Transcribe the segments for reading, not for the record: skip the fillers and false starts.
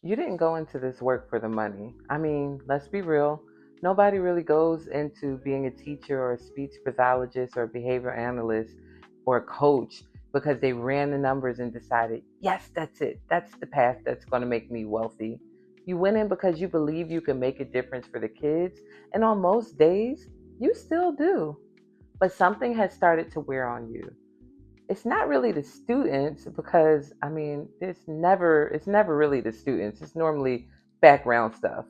You didn't go into this work for the money. I mean, let's be real. Nobody really goes into being a teacher or a speech pathologist or a behavior analyst or a coach because they ran the numbers and decided, yes, that's it. That's the path that's going to make me wealthy. You went in because you believe you can make a difference for the kids. And on most days, you still do. But something has started to wear on you. It's not really the students because I mean it's never really the students. It's normally background stuff.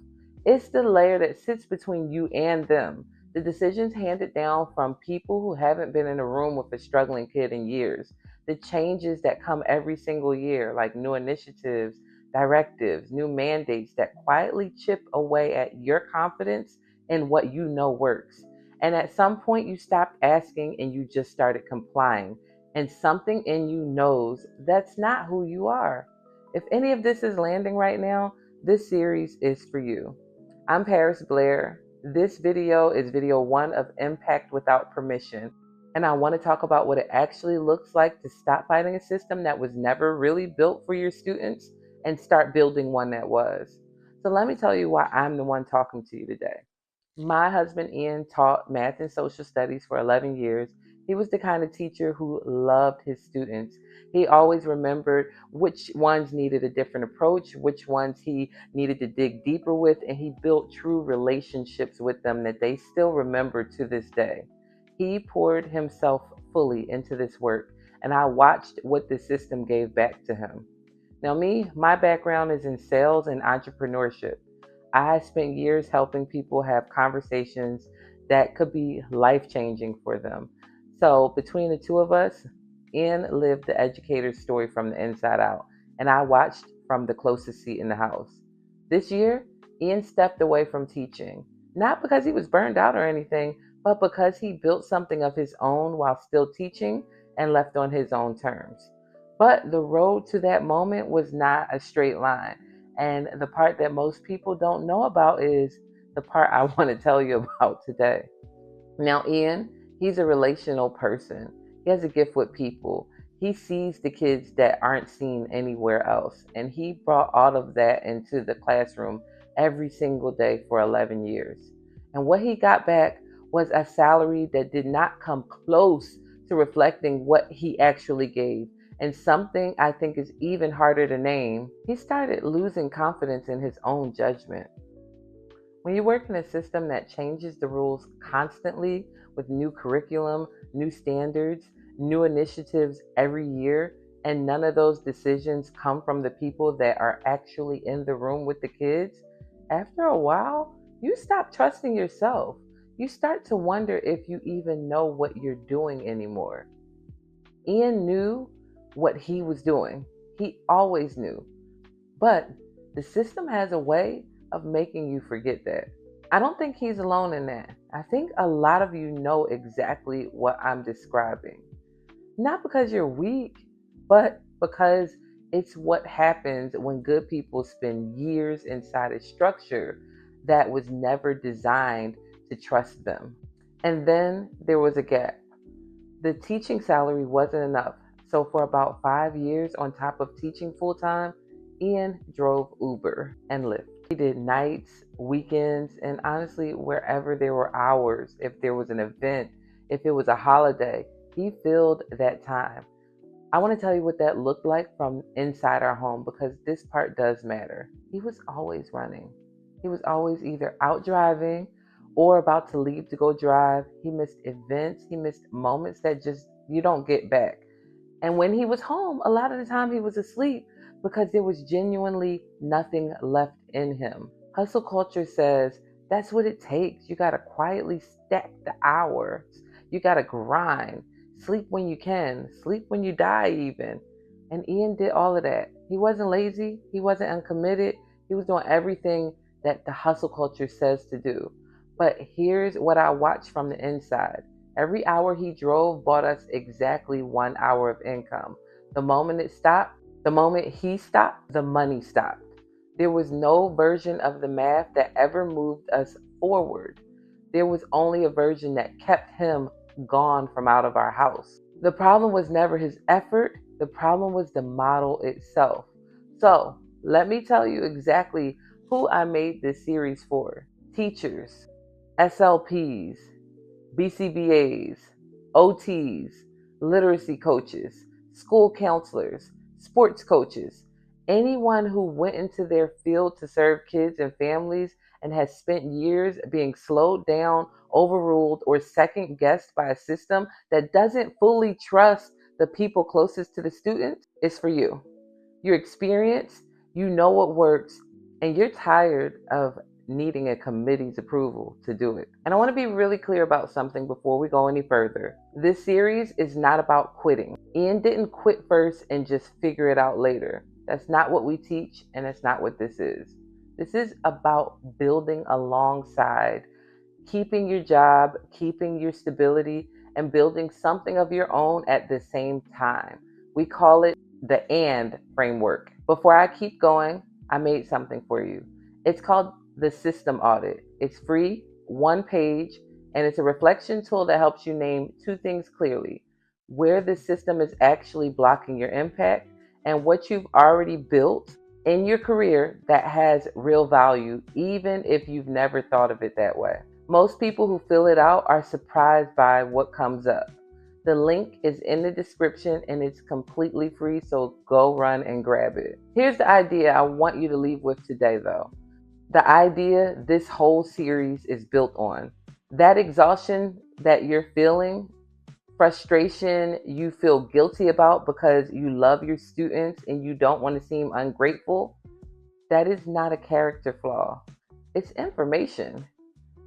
It's the layer that sits between you and them. The decisions handed down from people who haven't been in a room with a struggling kid in years. The changes that come every single year, like new initiatives, directives, new mandates that quietly chip away at your confidence in what you know works. And at some point you stopped asking and you just started complying, and something in you knows that's not who you are. If any of this is landing right now, this series is for you. I'm Paris Blair. This video is video one of Impact Without Permission. And I want to talk about what it actually looks like to stop fighting a system that was never really built for your students and start building one that was. So let me tell you why I'm the one talking to you today. My husband Ian taught math and social studies for 11 years. He was the kind of teacher who loved his students. He always remembered which ones needed a different approach, which ones he needed to dig deeper with, and he built true relationships with them that they still remember to this day. He poured himself fully into this work, and I watched what the system gave back to him. Now, my background is in sales and entrepreneurship. I spent years helping people have conversations that could be life changing for them. So, between the two of us, Ian lived the educator's story from the inside out, and I watched from the closest seat in the house. This year, Ian stepped away from teaching, not because he was burned out or anything, but because he built something of his own while still teaching and left on his own terms. But the road to that moment was not a straight line. And the part that most people don't know about is the part I want to tell you about today. Now, Ian, he's a relational person. He has a gift with people. He sees the kids that aren't seen anywhere else. And he brought all of that into the classroom every single day for 11 years. And what he got back was a salary that did not come close to reflecting what he actually gave. And something I think is even harder to name, he started losing confidence in his own judgment. When you work in a system that changes the rules constantly with new curriculum, new standards, new initiatives every year, and none of those decisions come from the people that are actually in the room with the kids, after a while, you stop trusting yourself. You start to wonder if you even know what you're doing anymore. Ian knew what he was doing. He always knew. But the system has a way of making you forget that. I don't think he's alone in that. I think a lot of you know exactly what I'm describing. Not because you're weak, but because it's what happens when good people spend years inside a structure that was never designed to trust them. And then there was a gap. The teaching salary wasn't enough. So for about 5 years on top of teaching full time, Ian drove Uber and Lyft. He did nights, weekends, and honestly, wherever there were hours, if there was an event, if it was a holiday, he filled that time. I want to tell you what that looked like from inside our home because this part does matter. He was always running. He was always either out driving or about to leave to go drive. He missed events, he missed moments that just you don't get back. And when he was home, a lot of the time he was asleep because there was genuinely nothing left in him. Hustle culture says that's what it takes. You got to quietly stack the hours. You got to grind. Sleep when you can. Sleep when you die, even. And Ian did all of that. He wasn't lazy. He wasn't uncommitted. He was doing everything that the hustle culture says to do. But here's what I watched from the inside. Every hour he drove bought us exactly 1 hour of income. The moment he stopped, the money stopped. There was no version of the math that ever moved us forward. There was only a version that kept him gone from out of our house. The problem was never his effort. The problem was the model itself. So Let me tell you exactly who I made this series for. Teachers, SLPs, BCBAs, OTs, literacy coaches, school counselors, sports coaches, anyone who went into their field to serve kids and families and has spent years being slowed down, overruled, or second guessed by a system that doesn't fully trust the people closest to the students is for you. You're experienced, you know what works, and you're tired of needing a committee's approval to do it. And I want to be really clear about something before we go any further. This series is not about quitting. Ian didn't quit first and just figure it out later. That's not what we teach, and that's not what this is. This is about building alongside, keeping your job, keeping your stability, and building something of your own at the same time. We call it the and framework. Before I keep going, I made something for you. It's called the System Audit. It's free, one page, and it's a reflection tool that helps you name two things clearly: where the system is actually blocking your impact, and what you've already built in your career that has real value, even if you've never thought of it that way. Most people who fill it out are surprised by what comes up. The link is in the description and it's completely free, so go run and grab it. Here's the idea I want you to leave with today, though. The idea this whole series is built on. That exhaustion that you're feeling, frustration you feel guilty about because you love your students and you don't want to seem ungrateful, that is not a character flaw. It's information.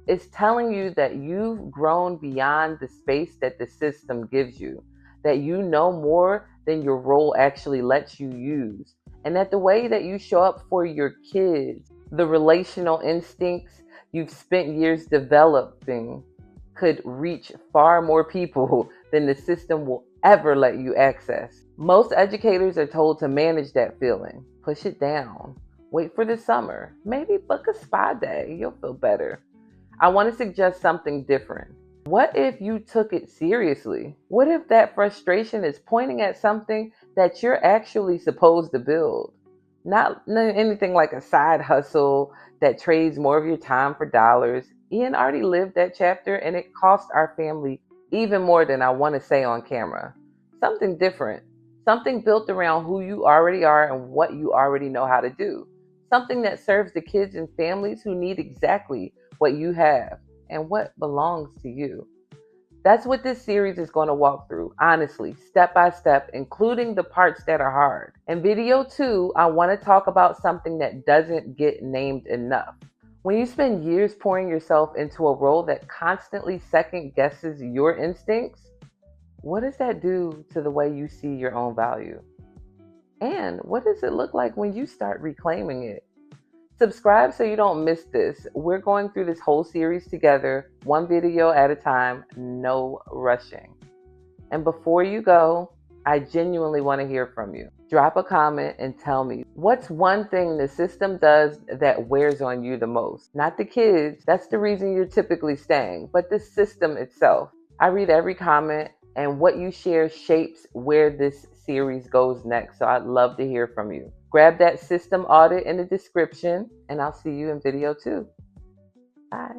It's telling you that you've grown beyond the space that the system gives you, that you know more than your role actually lets you use, and that the way that you show up for your kids, the relational instincts you've spent years developing, could reach far more people than the system will ever let you access. Most educators are told to manage that feeling, push it down, wait for the summer, maybe book a spa day, you'll feel better. I want to suggest something different. What if you took it seriously? What if that frustration is pointing at something that you're actually supposed to build? Not anything like a side hustle that trades more of your time for dollars. Ian already lived that chapter and it cost our family even more than I want to say on camera. Something different. Something built around who you already are and what you already know how to do. Something that serves the kids and families who need exactly what you have and what belongs to you. That's what this series is going to walk through, honestly, step by step, including the parts that are hard. In video 2, I want to talk about something that doesn't get named enough. When you spend years pouring yourself into a role that constantly second guesses your instincts, what does that do to the way you see your own value? And what does it look like when you start reclaiming it? Subscribe so you don't miss this. We're going through this whole series together, one video at a time, no rushing. And before you go, I genuinely want to hear from you. Drop a comment and tell me, what's one thing the system does that wears on you the most? Not the kids, that's the reason you're typically staying, but the system itself. I read every comment, and what you share shapes where this series goes next, so I'd love to hear from you. Grab that system audit in the description, and I'll see you in video 2. Bye.